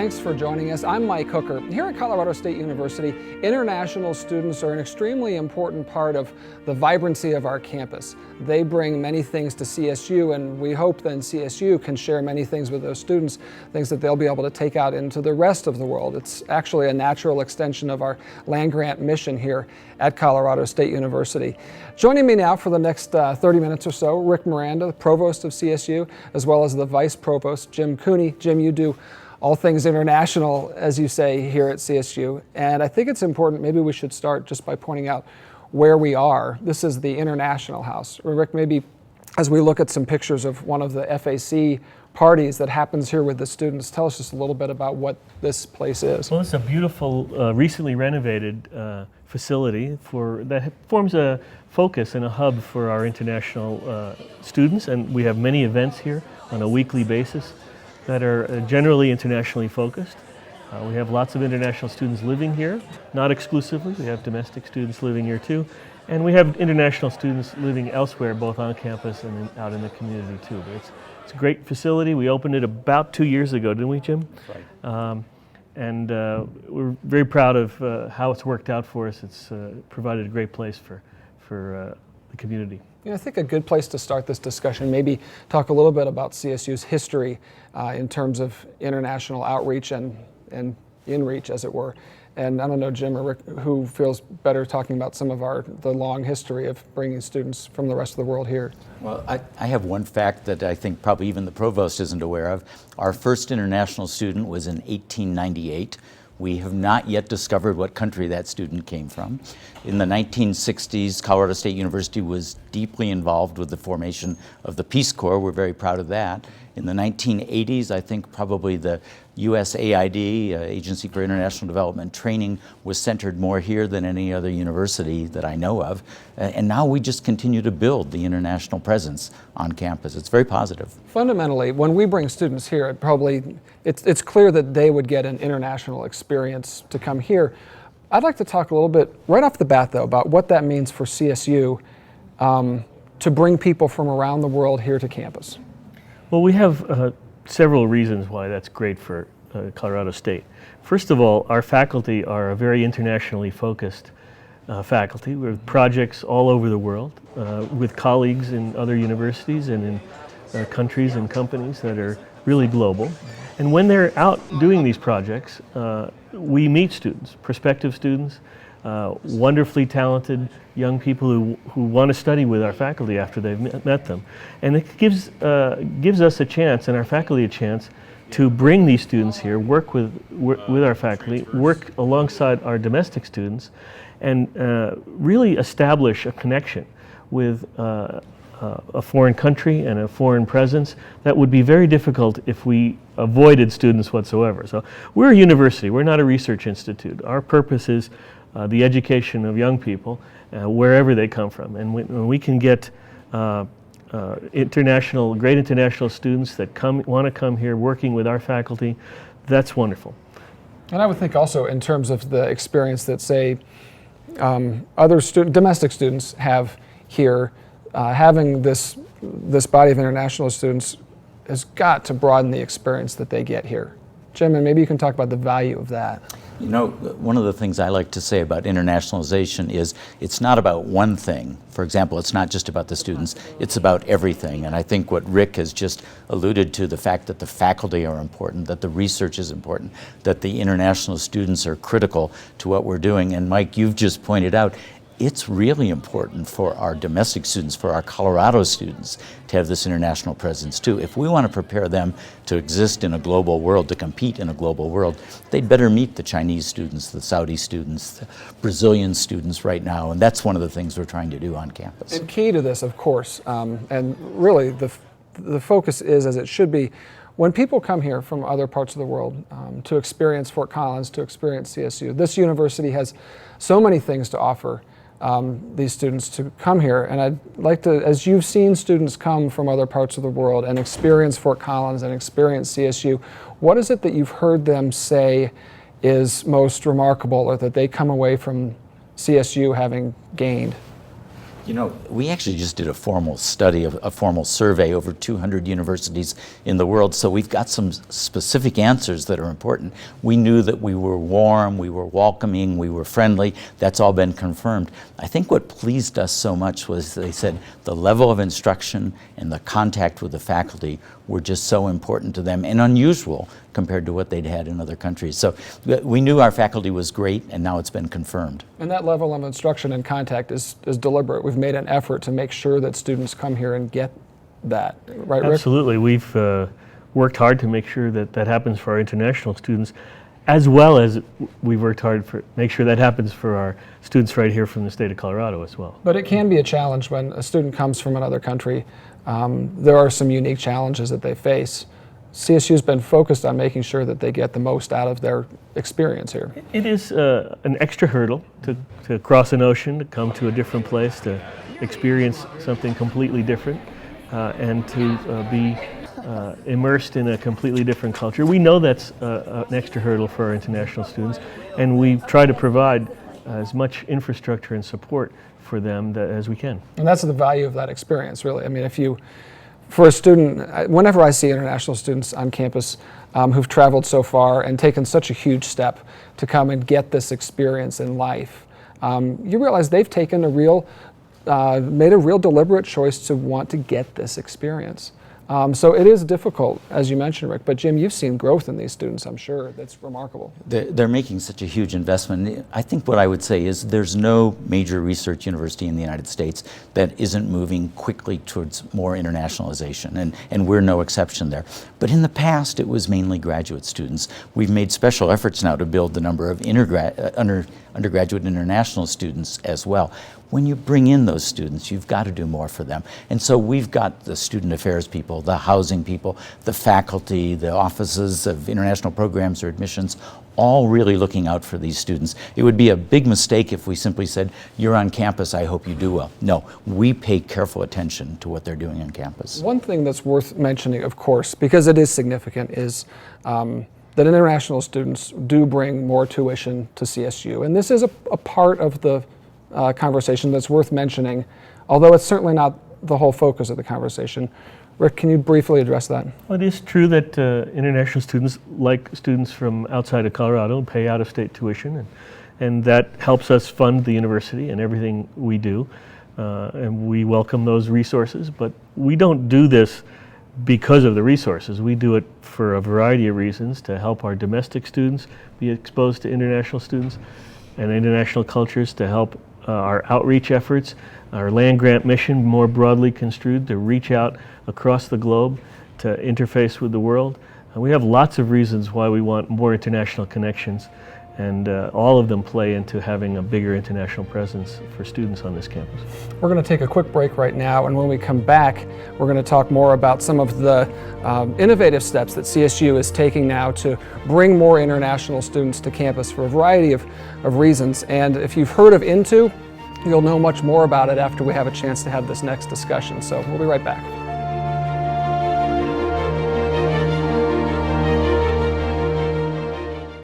thanks for joining us. I'm Mike Hooker. Here at Colorado State University, international students are an extremely important part of the vibrancy of our campus. They bring many things to CSU, and we hope then CSU can share many things with those students, things that they'll be able to take out into the rest of the world. It's actually a natural extension of our land-grant mission here at Colorado State University. Joining me now for the next 30 minutes or so, Rick Miranda, the Provost of CSU, as well as the Vice Provost, Jim Cooney. Jim, you do all things international, as you say, here at CSU. And I think it's important, maybe we should start just by pointing out where we are. This is the International House. Rick, maybe as we look at some pictures of one of the FAC parties that happens here with the students, tell us just a little bit about what this place is. Well, it's a beautiful, recently renovated facility that forms a focus and a hub for our international students, and we have many events here on a weekly basis that are generally internationally focused. We have lots of international students living here, not exclusively. We have domestic students living here too. And we have international students living elsewhere, both on campus and out in the community too. But it's a great facility. We opened it about 2 years ago, didn't we, Jim? Right. And we're very proud of how it's worked out for us. It's provided a great place for the community. I think a good place to start this discussion, maybe talk a little bit about CSU's history in terms of international outreach and in-reach, as it were. And I don't know, Jim or Rick, who feels better talking about some of the long history of bringing students from the rest of the world here? Well, I have one fact that I think probably even the provost isn't aware of. Our first international student was in 1898. We have not yet discovered what country that student came from. In the 1960s, Colorado State University was deeply involved with the formation of the Peace Corps. We're very proud of that. In the 1980s, I think probably the USAID, Agency for International Development Training, was centered more here than any other university that I know of. And now we just continue to build the international presence on campus. It's very positive. Fundamentally, when we bring students here, it's clear that they would get an international experience to come here. I'd like to talk a little bit, right off the bat though, about what that means for CSU to bring people from around the world here to campus. Well, we have several reasons why that's great for Colorado State. First of all, our faculty are a very internationally focused faculty with projects all over the world, with colleagues in other universities and in countries and companies that are really global. And when they're out doing these projects, we meet students, prospective students, wonderfully talented young people who want to study with our faculty after they've met them. And it gives us a chance, and our faculty a chance, to bring these students here, work with our faculty, work alongside our domestic students, and really establish a connection with a foreign country and a foreign presence that would be very difficult if we avoided students whatsoever. So we're a university, we're not a research institute. Our purpose is the education of young people wherever they come from. And when we can get great international students that want to come here working with our faculty, that's wonderful. And I would think also in terms of the experience that, say, other domestic students have here, having this body of international students has got to broaden the experience that they get here. Jim, and maybe you can talk about the value of that. You know, one of the things I like to say about internationalization is it's not about one thing. For example, it's not just about the students, it's about everything. And I think what Rick has just alluded to, the fact that the faculty are important, that the research is important, that the international students are critical to what we're doing. And Mike, you've just pointed out, it's really important for our domestic students, for our Colorado students, to have this international presence too. If we want to prepare them to exist in a global world, to compete in a global world, they'd better meet the Chinese students, the Saudi students, the Brazilian students right now, and that's one of the things we're trying to do on campus. And key to this, of course, and really the focus is, as it should be, when people come here from other parts of the world to experience Fort Collins, to experience CSU, this university has so many things to offer these students to come here. And I'd like to, as you've seen students come from other parts of the world and experience Fort Collins and experience CSU, what is it that you've heard them say is most remarkable or that they come away from CSU having gained? You know, we actually just did a formal study, a formal survey over 200 universities in the world, so we've got some specific answers that are important. We knew that we were warm, we were welcoming, we were friendly. That's all been confirmed. I think what pleased us so much was they said the level of instruction and the contact with the faculty were just so important to them and unusual compared to what they'd had in other countries. So we knew our faculty was great, and now it's been confirmed. And that level of instruction and contact is deliberate. We've made an effort to make sure that students come here and get that. Right, Rick? Absolutely. We've worked hard to make sure that that happens for our international students, as well as we've worked hard to make sure that happens for our students right here from the state of Colorado as well. But it can be a challenge when a student comes from another country. There are some unique challenges that they face. CSU's been focused on making sure that they get the most out of their experience here. It is an extra hurdle to cross an ocean, to come to a different place, to experience something completely different, and to be immersed in a completely different culture. We know that's an extra hurdle for our international students, and we try to provide as much infrastructure and support for them as we can. And that's the value of that experience, really. I mean, for a student, whenever I see international students on campus who've traveled so far and taken such a huge step to come and get this experience in life, you realize they've taken made a real deliberate choice to want to get this experience. So it is difficult, as you mentioned, Rick, but Jim, you've seen growth in these students, I'm sure. That's remarkable. They're making such a huge investment. I think what I would say is there's no major research university in the United States that isn't moving quickly towards more internationalization, and we're no exception there. But in the past, it was mainly graduate students. We've made special efforts now to build the number of undergraduate international students as well. When you bring in those students, you've got to do more for them. And so we've got the student affairs people, the housing people, the faculty, the offices of international programs or admissions, all really looking out for these students. It would be a big mistake if we simply said, you're on campus, I hope you do well. No, we pay careful attention to what they're doing on campus. One thing that's worth mentioning, of course, because it is significant, is that international students do bring more tuition to CSU. And this is a part of the conversation that's worth mentioning, although it's certainly not the whole focus of the conversation. Rick, can you briefly address that? Well, it is true that international students, like students from outside of Colorado, pay out-of-state tuition, and that helps us fund the university and everything we do, and we welcome those resources, but we don't do this because of the resources. We do it for a variety of reasons, to help our domestic students be exposed to international students and international cultures, to help our outreach efforts, our land-grant mission more broadly construed, to reach out across the globe, to interface with the world. We have lots of reasons why we want more international connections, and all of them play into having a bigger international presence for students on this campus. We're going to take a quick break right now, and when we come back, we're going to talk more about some of the innovative steps that CSU is taking now to bring more international students to campus for a variety of reasons. And if you've heard of Into, you'll know much more about it after we have a chance to have this next discussion. So we'll be right back.